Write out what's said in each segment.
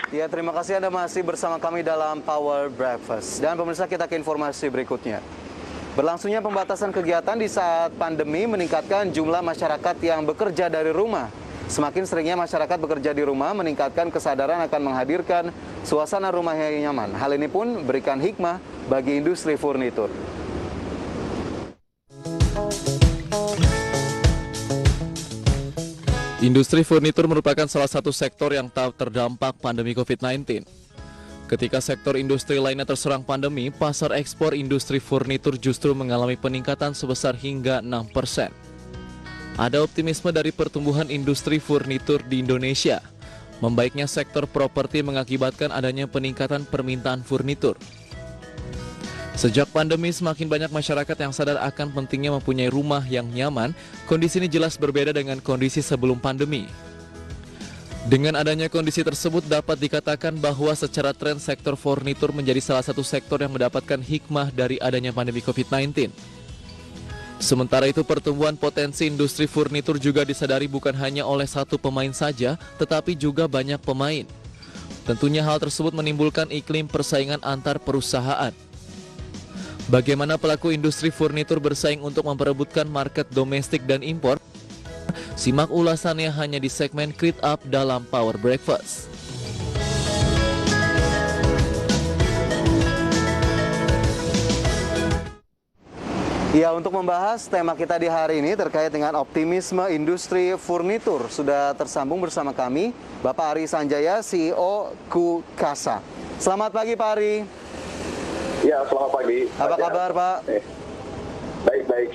Ya, terima kasih Anda masih bersama kami dalam Power Breakfast. Dan pemirsa, kita ke informasi berikutnya. Berlangsungnya pembatasan kegiatan di saat pandemi meningkatkan jumlah masyarakat yang bekerja dari rumah. Semakin seringnya masyarakat bekerja di rumah meningkatkan kesadaran akan menghadirkan suasana rumah yang nyaman. Hal ini pun berikan hikmah bagi industri furnitur. Industri furnitur merupakan salah satu sektor yang tak terdampak pandemi COVID-19. Ketika sektor industri lainnya terserang pandemi, pasar ekspor industri furnitur justru mengalami peningkatan sebesar hingga 6%. Ada optimisme dari pertumbuhan industri furnitur di Indonesia. Membaiknya sektor properti mengakibatkan adanya peningkatan permintaan furnitur. Sejak pandemi, semakin banyak masyarakat yang sadar akan pentingnya mempunyai rumah yang nyaman. Kondisi ini jelas berbeda dengan kondisi sebelum pandemi. Dengan adanya kondisi tersebut, dapat dikatakan bahwa secara tren sektor furnitur menjadi salah satu sektor yang mendapatkan hikmah dari adanya pandemi COVID-19. Sementara itu, pertumbuhan potensi industri furnitur juga disadari bukan hanya oleh satu pemain saja, tetapi juga banyak pemain. Tentunya hal tersebut menimbulkan iklim persaingan antar perusahaan. Bagaimana pelaku industri furnitur bersaing untuk memperebutkan market domestik dan impor? Simak ulasannya hanya di segmen Create Up dalam Power Breakfast. Ya, untuk membahas tema kita di hari ini terkait dengan optimisme industri furnitur, sudah tersambung bersama kami Bapak Ari Sanjaya, CEO Kukasa. Selamat pagi Pak Ari. Ya, selamat pagi. Apa kabar Pak? Baik.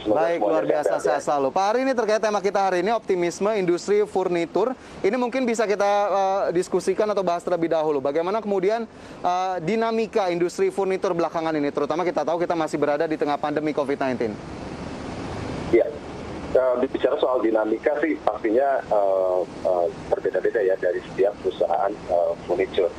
Baik, luar biasa, sehat selalu. Pak Ari, ini terkait tema kita hari ini, optimisme industri furnitur. Ini mungkin bisa kita diskusikan atau bahas terlebih dahulu. Bagaimana kemudian dinamika industri furnitur belakangan ini, terutama kita tahu kita masih berada di tengah pandemi COVID-19. Ya, bicara soal dinamika sih pastinya berbeda-beda ya dari setiap perusahaan furniture.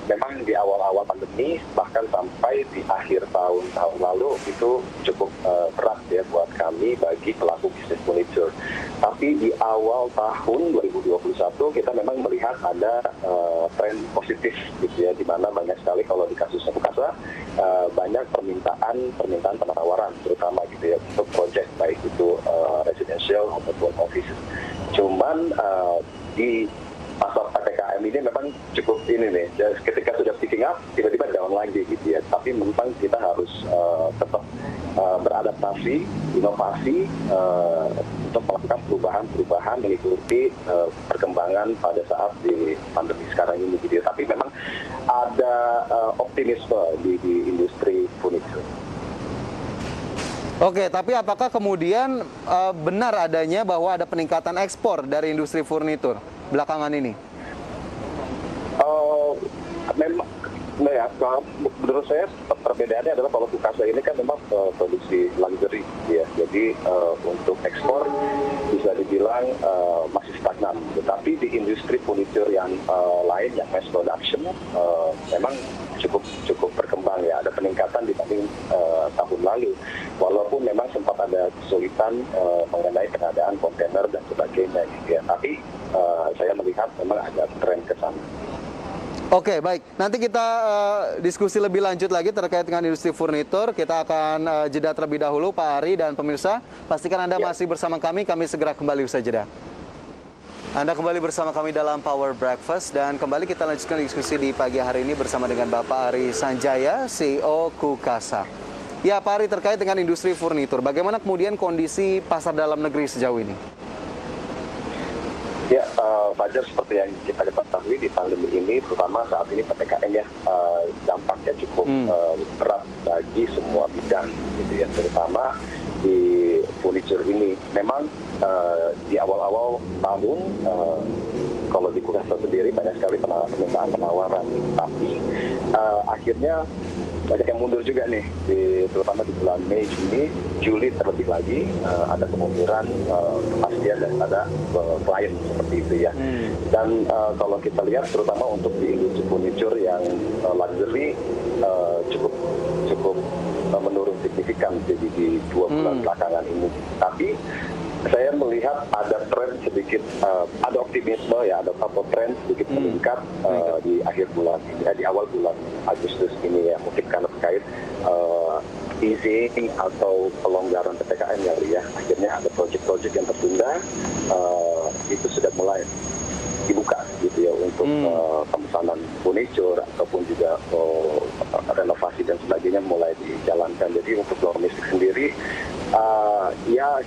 Memang di awal-awal pandemi, bahkan sampai di akhir tahun lalu itu cukup berat ya buat kami bagi pelaku bisnis furniture. Tapi di awal tahun 2021 kita memang melihat ada tren positif gitu ya, di mana banyak sekali kalau di kasus Kukasa banyak permintaan penawaran terutama gitu ya untuk project baik itu residential ataupun office. Cuman di pasar PPKM ini memang cukup ini nih, ketika sudah picking up, tiba-tiba down lagi gitu ya. Tapi memang kita harus tetap beradaptasi, inovasi untuk melakukan perubahan mengikuti perkembangan pada saat di pandemi sekarang ini gitu ya. Tapi memang ada optimisme di industri furniture. Oke, tapi apakah kemudian benar adanya bahwa ada peningkatan ekspor dari industri furnitur belakangan ini? Memang, ya, menurut saya perbedaannya adalah kalau Kukasa ini kan memang produksi luxury, ya. Jadi untuk ekspor bisa dibilang masih stagnan. Tetapi di industri furniture yang lain, yang mass production, memang cukup berkembang ya. Ada peningkatan dibanding tahun lalu. Walaupun memang sempat ada kesulitan mengenai pengadaan kontainer dan sebagainya, gitu ya. Tapi saya melihat memang ada tren ke sana. Oke, baik. Nanti kita diskusi lebih lanjut lagi terkait dengan industri furnitur. Kita akan jeda terlebih dahulu, Pak Ari dan pemirsa. Pastikan Anda masih bersama kami segera kembali usai jeda. Anda kembali bersama kami dalam Power Breakfast, dan kembali kita lanjutkan diskusi di pagi hari ini bersama dengan Bapak Ari Sanjaya, CEO Kukasa. Ya, Pak Ari, terkait dengan industri furnitur, bagaimana kemudian kondisi pasar dalam negeri sejauh ini? Ya, Fajar, seperti yang kita ketahui di pandemi ini, terutama saat ini PPKM ya, dampaknya cukup berat bagi semua bidang, gitu ya, terutama di furniture ini. Memang di awal-awal tahun, kalau di Kukasa sendiri banyak sekali permintaan penawaran, tapi akhirnya banyak yang mundur juga nih, terutama di bulan Mei, Juli terlebih lagi ada kemungkinan kepastian daripada klien seperti itu ya. Dan kalau kita lihat terutama untuk di industri furniture yang luxury cukup menurun signifikan di 2 bulan belakangan ini. Tapi saya melihat ada tren sedikit, ada optimisme ya, ada atau tren sedikit meningkat di akhir bulan, di awal bulan Agustus ini ya, mungkin karena terkait easing atau pelonggaran PPKM ya. Akhirnya ada proyek-proyek yang tertunda, itu sudah mulai dibuka gitu ya untuk pemesanan furniture ataupun juga renovasi dan sebagainya mulai dijalankan. Jadi untuk domestik sendiri ya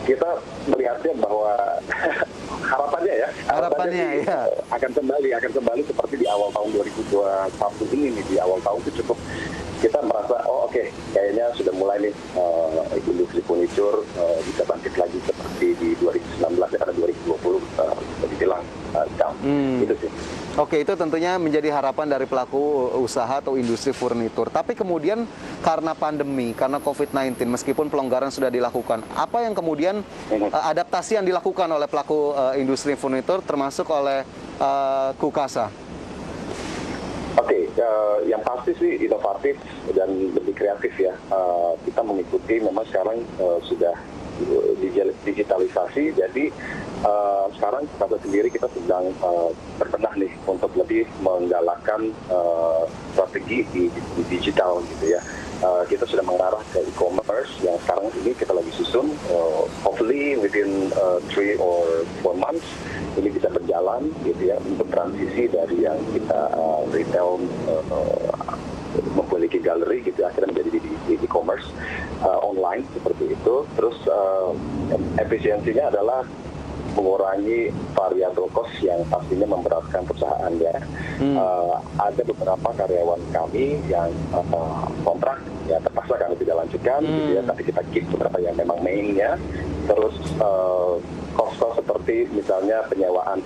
kita melihatnya bahwa harapannya ya akan kembali seperti di awal tahun 2021 ini nih, di awal tahun itu cukup kita merasa kayaknya sudah mulai nih industri furniture bisa bangkit lagi seperti di 2019 karena 2020 bisa dibilang down. Itu sih. Oke, itu tentunya menjadi harapan dari pelaku usaha atau industri furnitur. Tapi kemudian karena pandemi, karena COVID-19, meskipun pelonggaran sudah dilakukan, apa yang kemudian adaptasi yang dilakukan oleh pelaku industri furnitur termasuk oleh Kukasa? Oke, yang pasti sih inovatif dan lebih kreatif ya. Kita mengikuti memang sekarang sudah digitalisasi, jadi sekarang pada sendiri kita sedang berbenah nih untuk lebih menggalakkan strategi di digital gitu ya. Kita sudah mengarah ke e-commerce yang sekarang ini kita lagi susun, hopefully within 3 or 4 months ini bisa berjalan gitu ya, untuk transisi dari yang kita retail memiliki galeri gitu akhirnya menjadi di e-commerce online seperti itu. Terus efisiensinya adalah mengurangi variabel cost yang pastinya memberatkan perusahaan ya. Ada beberapa karyawan kami yang kontrak ya terpaksa kami tidak lanjutkan gitu ya, tapi kita keep beberapa yang memang mainnya. Terus cost seperti misalnya penyewaan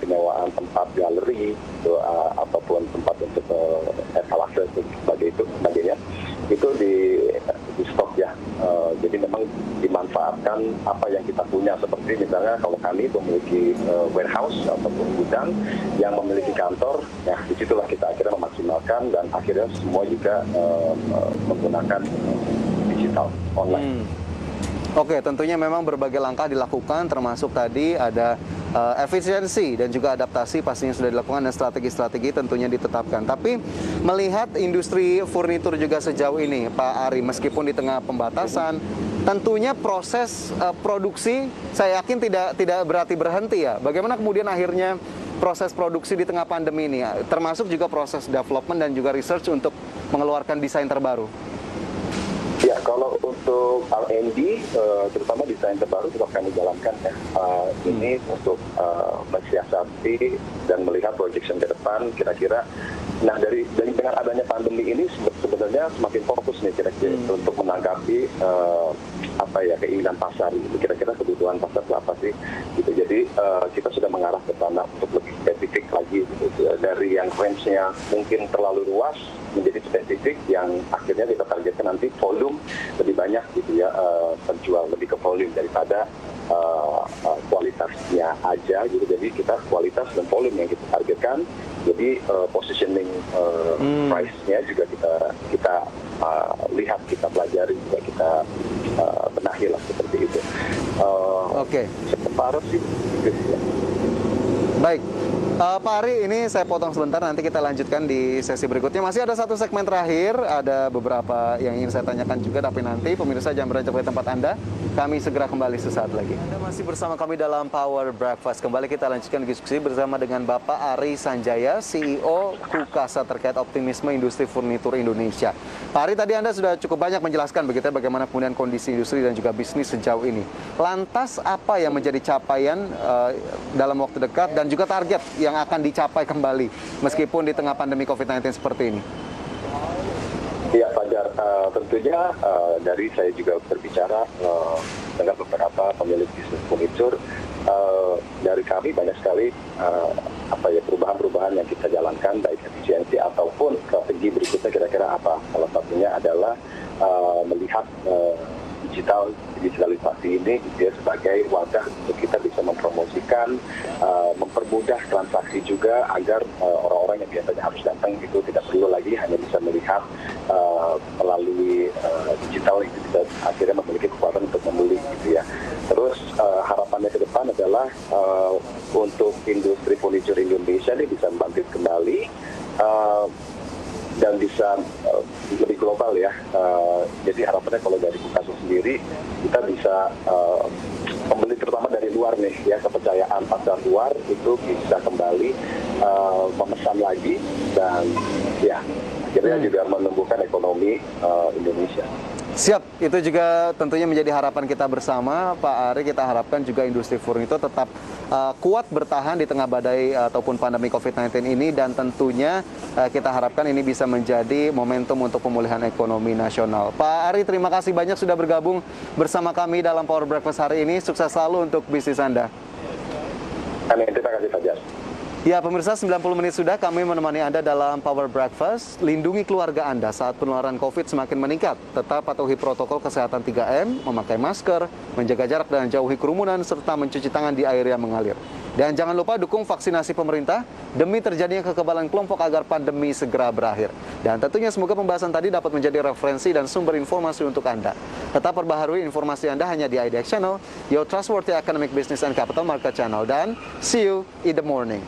tempat galeri gitu, ataupun tempat untuk etalase sebagainya itu di stop ya. Jadi memang dimanfaatkan apa yang kita punya, seperti misalnya kalau kami memiliki warehouse ataupun gudang yang memiliki kantor, ya disitulah kita akhirnya memaksimalkan dan akhirnya semua juga menggunakan digital online. Oke, tentunya memang berbagai langkah dilakukan, termasuk tadi ada efisiensi dan juga adaptasi pastinya sudah dilakukan dan strategi-strategi tentunya ditetapkan. Tapi melihat industri furnitur juga sejauh ini, Pak Ari, meskipun di tengah pembatasan, tentunya proses produksi saya yakin tidak berarti berhenti ya. Bagaimana kemudian akhirnya proses produksi di tengah pandemi ini, termasuk juga proses development dan juga research untuk mengeluarkan desain terbaru? Ya, kalau untuk R&D, terutama desain terbaru tetap kami jalankan ya. Ini untuk mensiasati dan melihat projection ke depan kira-kira. Nah, dari dengan adanya pandemi ini sebenarnya semakin fokus nih kira-kira untuk menanggapi keinginan pasar. Kira-kira kebutuhan pasar itu apa sih? Gitu. Jadi kita sudah mengarah ke sana untuk lebih spesifik lagi gitu. Dari yang range-nya mungkin terlalu luas menjadi spesifik yang akhirnya kita targetkan nanti volume lebih banyak gitu ya, terjual lebih ke volume daripada kualitasnya aja gitu. Jadi kita kualitas dan volume yang kita targetkan. Jadi positioning price-nya juga kita lihat, kita pelajari, juga kita benahi lah seperti itu. Separuh sih. Baik. Pak Ari, ini saya potong sebentar, nanti kita lanjutkan di sesi berikutnya. Masih ada satu segmen terakhir, ada beberapa yang ingin saya tanyakan juga, tapi nanti pemirsa jangan beranjak dari tempat Anda. Kami segera kembali sesaat lagi. Anda masih bersama kami dalam Power Breakfast. Kembali kita lanjutkan diskusi bersama dengan Bapak Ari Sanjaya, CEO Kukasa terkait optimisme industri furnitur Indonesia. Pak Ari, tadi Anda sudah cukup banyak menjelaskan begitu ya, bagaimana kemudian kondisi industri dan juga bisnis sejauh ini. Lantas apa yang menjadi capaian dalam waktu dekat dan juga target yang akan dicapai kembali meskipun di tengah pandemi COVID-19 seperti ini? Ya, Fajar, tentunya dari saya juga berbicara dengan beberapa pemilik bisnis furniture, dari kami banyak sekali perubahan-perubahan yang kita jalankan, baik efisiensi ataupun strategi berikutnya kira-kira apa. Salah satunya adalah melihat digitalisasi ini gitu ya, sebagai wadah untuk kita bisa mempromosikan, mempermudah transaksi juga agar orang-orang yang biasanya harus datang itu tidak perlu lagi hanya bisa melihat melalui digital, itu bisa akhirnya memiliki kekuatan untuk membeli gitu gitu ya. Terus harapannya ke depan adalah untuk industri furniture Indonesia ini bisa bangkit kembali dan bisa lebih global ya. Jadi harapannya kalau dari Kukaso sendiri kita bisa pembeli terutama dari luar nih ya, kepercayaan pasar luar itu bisa kembali memesan lagi dan ya akhirnya juga menumbuhkan ekonomi Indonesia. Siap, itu juga tentunya menjadi harapan kita bersama, Pak Ari. Kita harapkan juga industri furnitur tetap kuat bertahan di tengah badai ataupun pandemi COVID-19 ini, dan tentunya kita harapkan ini bisa menjadi momentum untuk pemulihan ekonomi nasional. Pak Ari, terima kasih banyak sudah bergabung bersama kami dalam Power Breakfast hari ini. Sukses selalu untuk bisnis Anda. Amin, terima kasih Pak Jas. Ya, pemirsa, 90 menit sudah kami menemani Anda dalam Power Breakfast. Lindungi keluarga Anda saat penularan COVID semakin meningkat. Tetap patuhi protokol kesehatan 3M, memakai masker, menjaga jarak dan jauhi kerumunan, serta mencuci tangan di air yang mengalir. Dan jangan lupa dukung vaksinasi pemerintah demi terjadinya kekebalan kelompok agar pandemi segera berakhir. Dan tentunya semoga pembahasan tadi dapat menjadi referensi dan sumber informasi untuk Anda. Tetap perbaharui informasi Anda hanya di IDX Channel, your trustworthy economic business and capital market channel. Dan see you in the morning.